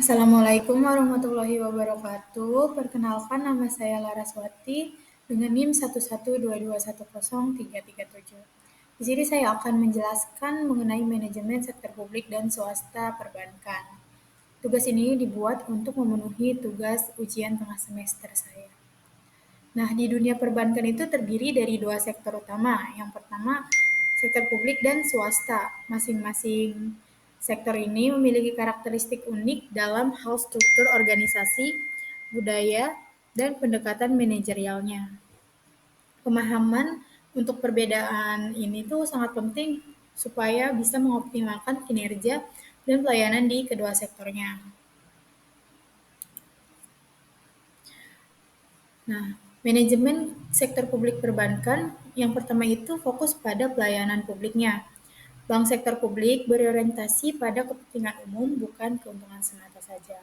Assalamualaikum warahmatullahi wabarakatuh. Perkenalkan nama saya Laraswati dengan NIM 112210337. Di sini saya akan menjelaskan mengenai manajemen sektor publik dan swasta perbankan. Tugas ini dibuat untuk memenuhi tugas ujian tengah semester saya. Nah, di dunia perbankan itu terdiri dari dua sektor utama. Yang pertama, sektor publik dan swasta. Masing-masing sektor ini memiliki karakteristik unik dalam hal struktur organisasi, budaya, dan pendekatan manajerialnya. Pemahaman untuk perbedaan ini tuh sangat penting supaya bisa mengoptimalkan kinerja dan pelayanan di kedua sektornya. Nah, manajemen sektor publik perbankan yang pertama itu fokus pada pelayanan publiknya. Bank sektor publik berorientasi pada kepentingan umum bukan keuntungan semata saja.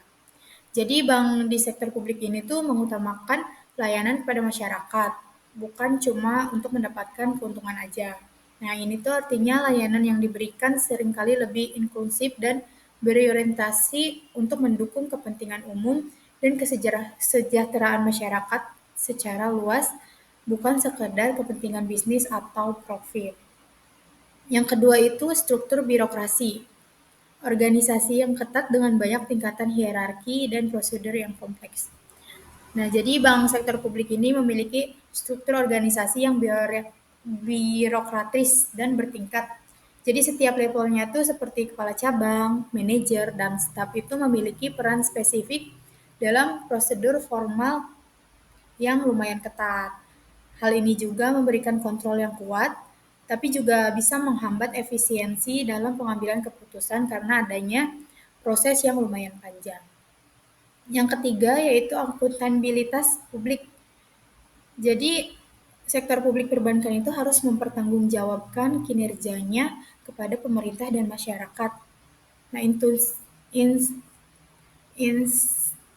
Jadi bank di sektor publik ini tuh mengutamakan pelayanan kepada masyarakat, bukan cuma untuk mendapatkan keuntungan aja. Nah, ini tuh artinya layanan yang diberikan seringkali lebih inklusif dan berorientasi untuk mendukung kepentingan umum dan kesejahteraan masyarakat secara luas, bukan sekedar kepentingan bisnis atau profit. Yang kedua itu struktur birokrasi. Organisasi yang ketat dengan banyak tingkatan hierarki dan prosedur yang kompleks. Nah, jadi bank sektor publik ini memiliki struktur organisasi yang birokratis dan bertingkat. Jadi setiap levelnya tuh seperti kepala cabang, manajer, dan staf itu memiliki peran spesifik dalam prosedur formal yang lumayan ketat. Hal ini juga memberikan kontrol yang kuat, tapi juga bisa menghambat efisiensi dalam pengambilan keputusan karena adanya proses yang lumayan panjang. Yang ketiga yaitu akuntabilitas publik. Jadi sektor publik perbankan itu harus mempertanggungjawabkan kinerjanya kepada pemerintah dan masyarakat. Nah,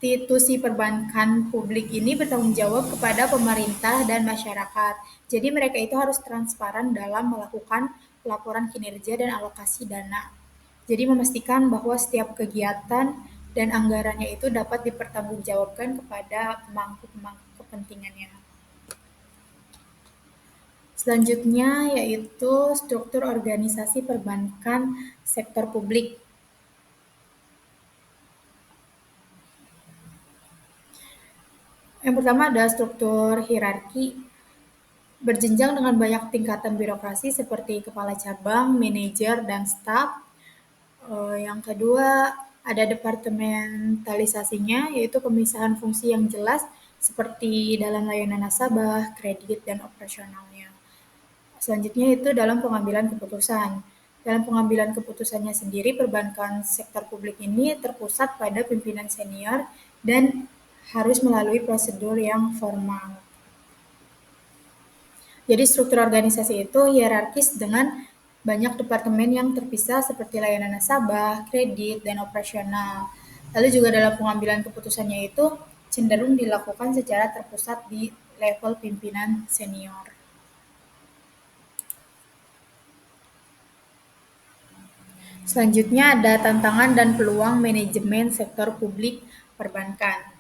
institusi perbankan publik ini bertanggung jawab kepada pemerintah dan masyarakat. Jadi mereka itu harus transparan dalam melakukan laporan kinerja dan alokasi dana. Jadi memastikan bahwa setiap kegiatan dan anggarannya itu dapat dipertanggungjawabkan kepada pemangku-pemangku kepentingannya. Selanjutnya yaitu struktur organisasi perbankan sektor publik. Yang pertama ada struktur hierarki berjenjang dengan banyak tingkatan birokrasi seperti kepala cabang, manajer, dan staf. Yang kedua ada departementalisasinya yaitu pemisahan fungsi yang jelas seperti dalam layanan nasabah, kredit, dan operasionalnya. Selanjutnya itu dalam pengambilan keputusan. Dalam pengambilan keputusannya sendiri, perbankan sektor publik ini terpusat pada pimpinan senior dan harus melalui prosedur yang formal. Jadi struktur organisasi itu hierarkis dengan banyak departemen yang terpisah seperti layanan nasabah, kredit, dan operasional. Lalu juga dalam pengambilan keputusannya itu cenderung dilakukan secara terpusat di level pimpinan senior. Selanjutnya ada tantangan dan peluang manajemen sektor publik perbankan.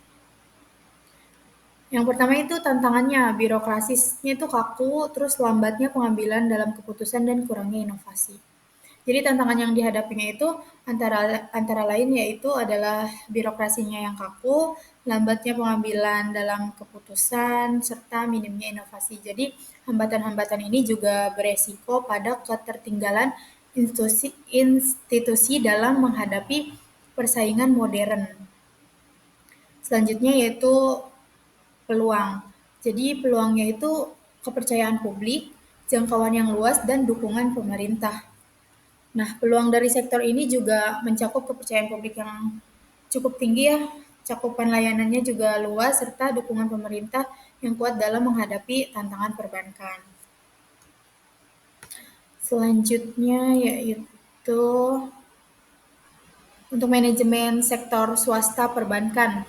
Yang pertama itu tantangannya, birokrasisnya itu kaku, terus lambatnya pengambilan dalam keputusan dan kurangnya inovasi. Jadi tantangan yang dihadapinya itu antara lain yaitu adalah birokrasinya yang kaku, lambatnya pengambilan dalam keputusan, serta minimnya inovasi. Jadi hambatan-hambatan ini juga beresiko pada ketertinggalan institusi dalam menghadapi persaingan modern. Selanjutnya yaitu peluang. Jadi peluangnya itu kepercayaan publik, jangkauan yang luas, dan dukungan pemerintah. Nah, peluang dari sektor ini juga mencakup kepercayaan publik yang cukup tinggi ya, cakupan layanannya juga luas, serta dukungan pemerintah yang kuat dalam menghadapi tantangan perbankan. Selanjutnya yaitu untuk manajemen sektor swasta perbankan.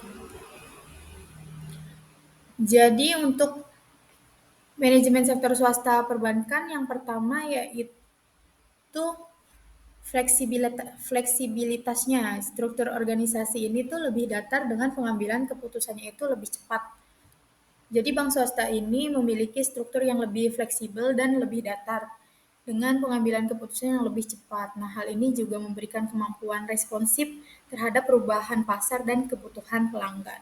Jadi untuk manajemen sektor swasta perbankan yang pertama yaitu fleksibilitasnya, struktur organisasi ini tuh lebih datar dengan pengambilan keputusannya itu lebih cepat. Jadi bank swasta ini memiliki struktur yang lebih fleksibel dan lebih datar dengan pengambilan keputusan yang lebih cepat. Nah, hal ini juga memberikan kemampuan responsif terhadap perubahan pasar dan kebutuhan pelanggan.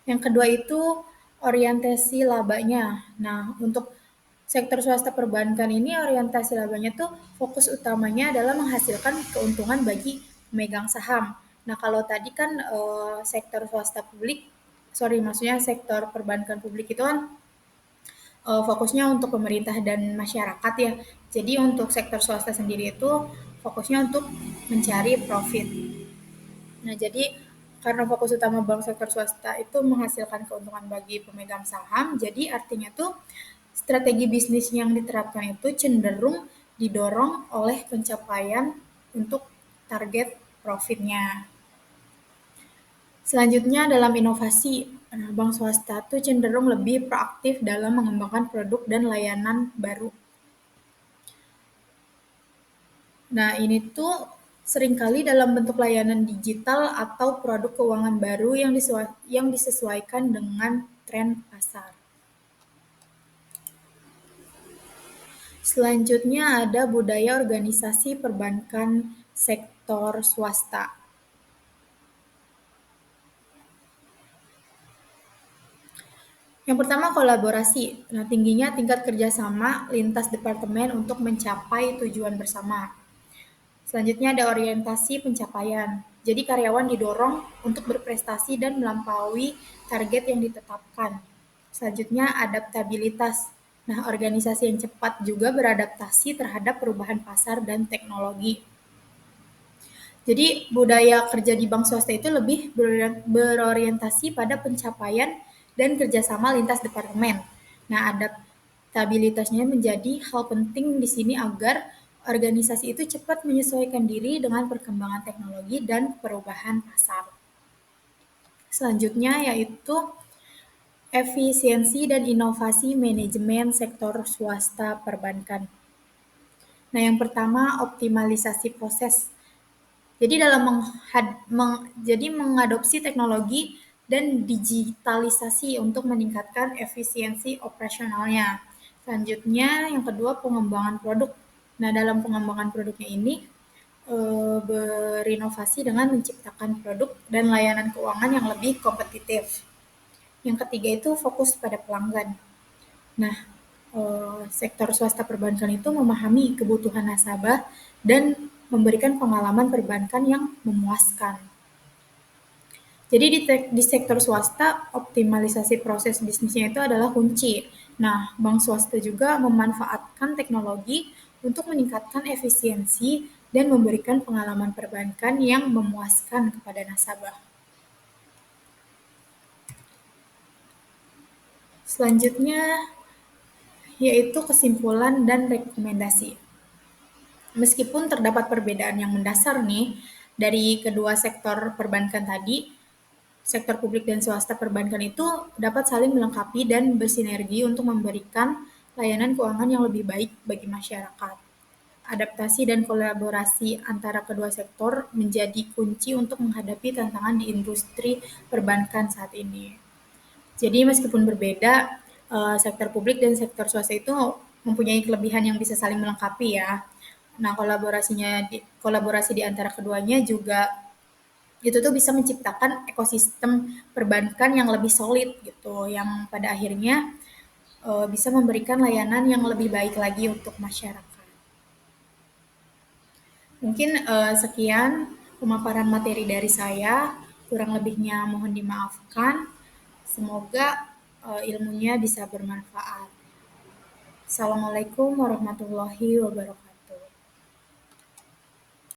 Yang kedua itu orientasi labanya. Nah, untuk sektor swasta perbankan ini orientasi labanya tuh fokus utamanya adalah menghasilkan keuntungan bagi pemegang saham. Nah, kalau tadi kan sektor swasta publik, sorry maksudnya sektor perbankan publik itu kan fokusnya untuk pemerintah dan masyarakat ya. Jadi untuk sektor swasta sendiri itu fokusnya untuk mencari profit. Nah, jadi karena fokus utama bank sektor swasta itu menghasilkan keuntungan bagi pemegang saham, jadi artinya tuh strategi bisnis yang diterapkan itu cenderung didorong oleh pencapaian untuk target profitnya. Selanjutnya dalam inovasi, bank swasta tuh cenderung lebih proaktif dalam mengembangkan produk dan layanan baru. Nah, ini tuh seringkali dalam bentuk layanan digital atau produk keuangan baru yang disesuaikan dengan tren pasar. Selanjutnya ada budaya organisasi perbankan sektor swasta. Yang pertama kolaborasi. Nah, tingginya tingkat kerjasama lintas departemen untuk mencapai tujuan bersama. Selanjutnya ada orientasi pencapaian. Jadi karyawan didorong untuk berprestasi dan melampaui target yang ditetapkan. Selanjutnya adaptabilitas. Nah, organisasi yang cepat juga beradaptasi terhadap perubahan pasar dan teknologi. Jadi budaya kerja di bank swasta itu lebih berorientasi pada pencapaian dan kerjasama lintas departemen. Nah, adaptabilitasnya menjadi hal penting di sini agar organisasi itu cepat menyesuaikan diri dengan perkembangan teknologi dan perubahan pasar. Selanjutnya yaitu efisiensi dan inovasi manajemen sektor swasta perbankan. Nah, yang pertama optimalisasi proses. Jadi dalam mengadopsi teknologi dan digitalisasi untuk meningkatkan efisiensi operasionalnya. Selanjutnya yang kedua pengembangan produk. Nah, dalam pengembangan produknya ini berinovasi dengan menciptakan produk dan layanan keuangan yang lebih kompetitif. Yang ketiga itu fokus pada pelanggan. Nah, sektor swasta perbankan itu memahami kebutuhan nasabah dan memberikan pengalaman perbankan yang memuaskan. Jadi di sektor swasta, optimalisasi proses bisnisnya itu adalah kunci. Nah, bank swasta juga memanfaatkan teknologi untuk meningkatkan efisiensi dan memberikan pengalaman perbankan yang memuaskan kepada nasabah. Selanjutnya, yaitu kesimpulan dan rekomendasi. Meskipun terdapat perbedaan yang mendasar nih dari kedua sektor perbankan tadi, sektor publik dan swasta perbankan itu dapat saling melengkapi dan bersinergi untuk memberikan layanan keuangan yang lebih baik bagi masyarakat. Adaptasi dan kolaborasi antara kedua sektor menjadi kunci untuk menghadapi tantangan di industri perbankan saat ini. Jadi meskipun berbeda, sektor publik dan sektor swasta itu mempunyai kelebihan yang bisa saling melengkapi ya. Nah, kolaborasi di antara keduanya juga itu tuh bisa menciptakan ekosistem perbankan yang lebih solid gitu, yang pada akhirnya bisa memberikan layanan yang lebih baik lagi untuk masyarakat. Mungkin sekian pemaparan materi dari saya, kurang lebihnya mohon dimaafkan. Semoga ilmunya bisa bermanfaat. Assalamualaikum warahmatullahi wabarakatuh.